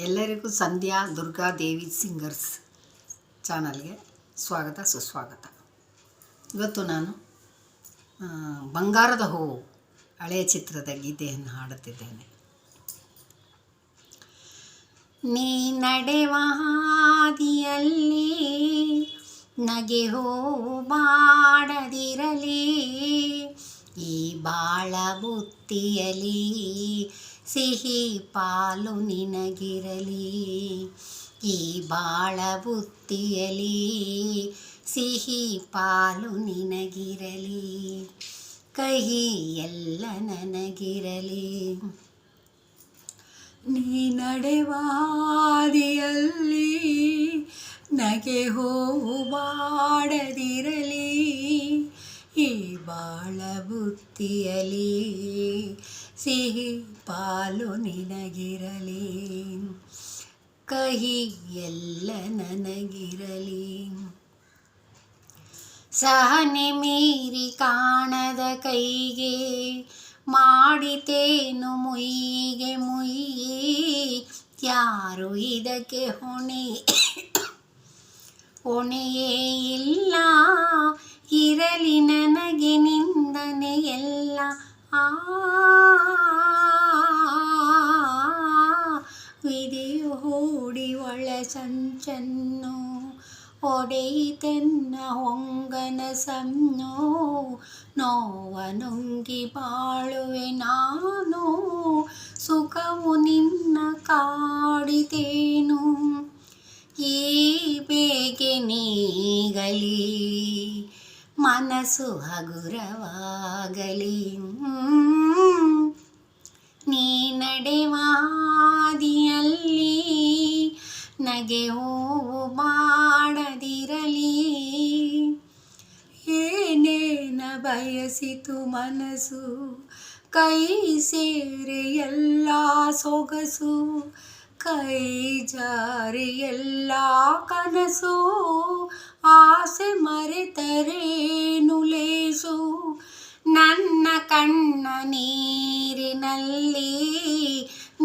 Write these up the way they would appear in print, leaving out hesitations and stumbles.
ಎಲ್ಲರಿಗೂ ಸಂಧ್ಯಾ ದುರ್ಗಾ ದೇವಿ ಸಿಂಗರ್ಸ್ ಚಾನಲ್ಗೆ ಸ್ವಾಗತ ಸುಸ್ವಾಗತ. ಇವತ್ತು ನಾನು ಬಂಗಾರದ ಹೂವು ಹಳೆಯ ಚಿತ್ರದ ಗೀತೆಯನ್ನು ಹಾಡುತ್ತಿದ್ದೇನೆ. ನೀ ನಡೆವ ಹಾದಿಯಲ್ಲಿ ನಗೆ ಹೂವು ಬಾಡದಿರಲಿ, ಈ ಬಾಳ ಬುತ್ತಿಯಲಿ ಸಿಹಿ ಪಾಲು ನಿನಗಿರಲಿ, ಈ ಬಾಳ ಬುತ್ತಿಯಲಿ ಸಿಹಿ ಪಾಲು ನಿನಗಿರಲಿ, ಕಹಿ ಎಲ್ಲ ನನಗಿರಲಿ. ನೀ ನಡೆವ ಹಾದಿಯಲ್ಲಿ ನಗೆ ಹೂವು ಬಾಡದಿರಲಿ, ಈ ಬಾಳ ಬುತ್ತಿಯಲಿ ಸಿಹಿ ಪಾಲು ನಿನಗಿರಲಿ, ಕಹಿ ಎಲ್ಲ ನನಗಿರಲಿ. ಸಹನೆ ಮೀರಿ ಕಾಣದ ಕೈಗೆ ಮಾಡಿತೇನು ಮುಯ್ಯಿಗೆ ಮುಯ್ಯಿ, ಯಾರು ಇದಕ್ಕೆ ಹೊಣೆಯೇ ಇಲ್ಲ, ಇರಲಿ ನನಗೆ ನಿಂದನೆ ಎಲ್ಲ. ವಿಧಿಯು ಹೂಡಿ ಒಳ ಸಂಚನ್ನು ಒಡೆಯಿತೆನ್ನ ಹೊಂಗನಸನ್ನು, ನೋವ ನುಂಗಿ ಬಾಳುವೆ ನಾನು, ಸುಖವು ನಿನ್ನ ಕಾಡಿತೇನು, ಈ ಬೇಗೆ ನೀಗಲಿ ಮನಸ್ಸು ಹಗುರವಾಗಲಿ. ನೀ ನಡೆವ ಹಾದಿಯಲ್ಲಿ ನಗೆ ಹೂವು ಬಾಡದಿರಲಿ, ಏನೇನ ಬಯಸಿತು ಮನಸ್ಸು ಕೈ ಸೇರಿ ಎಲ್ಲ ಸೊಗಸು, ಕೈ ಜಾರಿ ಎಲ್ಲ ಕನಸು, ಆಸೆ ಮರೆತರೇನು ಲೇಸು, ನನ್ನ ಕಣ್ಣ ನೀರಿನಲ್ಲಿ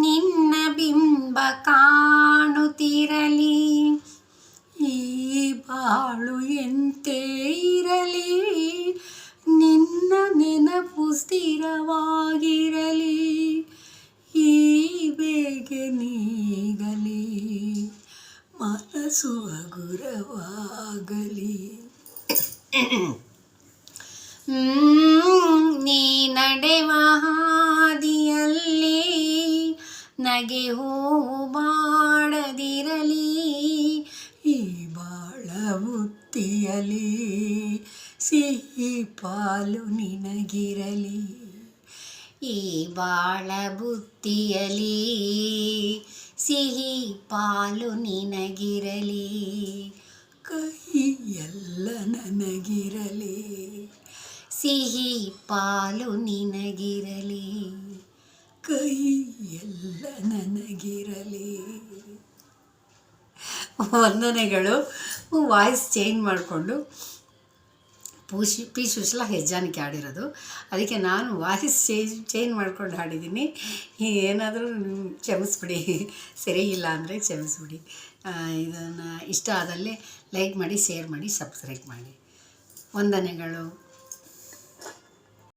ನಿನ್ನ ಬಿಂಬ ಕಾಣುತ್ತಿರಲಿ, ಈ ಬಾಳು ಎಂತೆ ಇರಲಿ, ನಿನ್ನ ನೆನಪು ಸ್ಥಿರವಾಗಿರಲಿ, ಈ ಬೇಗೆ ನೀಗಲಿ ಮನಸ್ಸು ಹಗುರವಾಗಲಿ. ನೀ ನಡೆವ ಹಾದಿಯಲ್ಲಿ ನಗೆ ಹೂವು ಬಾಡದಿರಲಿ, ಈ ಬಾಳ ಬುತ್ತಿಯಲಿ ಸಿಹಿ ಪಾಲು ನಿನಗಿರಲಿ, ಈ ಬಾಳ ಬುತ್ತಿಯಲಿ ಸಿಹಿ ಪಾಲು ನಿನಗಿರಲಿ, ಕಹಿ ಎಲ್ಲ ನನಗಿರಲಿ, ಸಿಹಿ ಪಾಲು ನಿನಗಿರಲಿ, ಕಹಿ ಎಲ್ಲ ನನಗಿರಲಿ. ವಂದನೆಗಳು. ವಾಯ್ಸ್ ಚೇಂಜ್ ಮಾಡಿಕೊಂಡು ಪಿ ಸುಶೀಲಾ ಹೆಜ್ಜಾನಿಕೆ ಹಾಡಿರೋದು, ಅದಕ್ಕೆ ನಾನು ವಾಯ್ಸ್ ಚೇಂಜ್ ಮಾಡ್ಕೊಂಡು ಹಾಡಿದ್ದೀನಿ. ಏನಾದರೂ ಕ್ಷಮಿಸ್ಬಿಡಿ, ಸರಿ ಇಲ್ಲ ಅಂದರೆ ಕ್ಷಮಿಸ್ಬಿಡಿ. ಇದನ್ನು ಇಷ್ಟ ಆದಲ್ಲಿ ಲೈಕ್ ಮಾಡಿ, ಶೇರ್ ಮಾಡಿ, ಸಬ್ಸ್ಕ್ರೈಬ್ ಮಾಡಿ. ವಂದನೆಗಳು.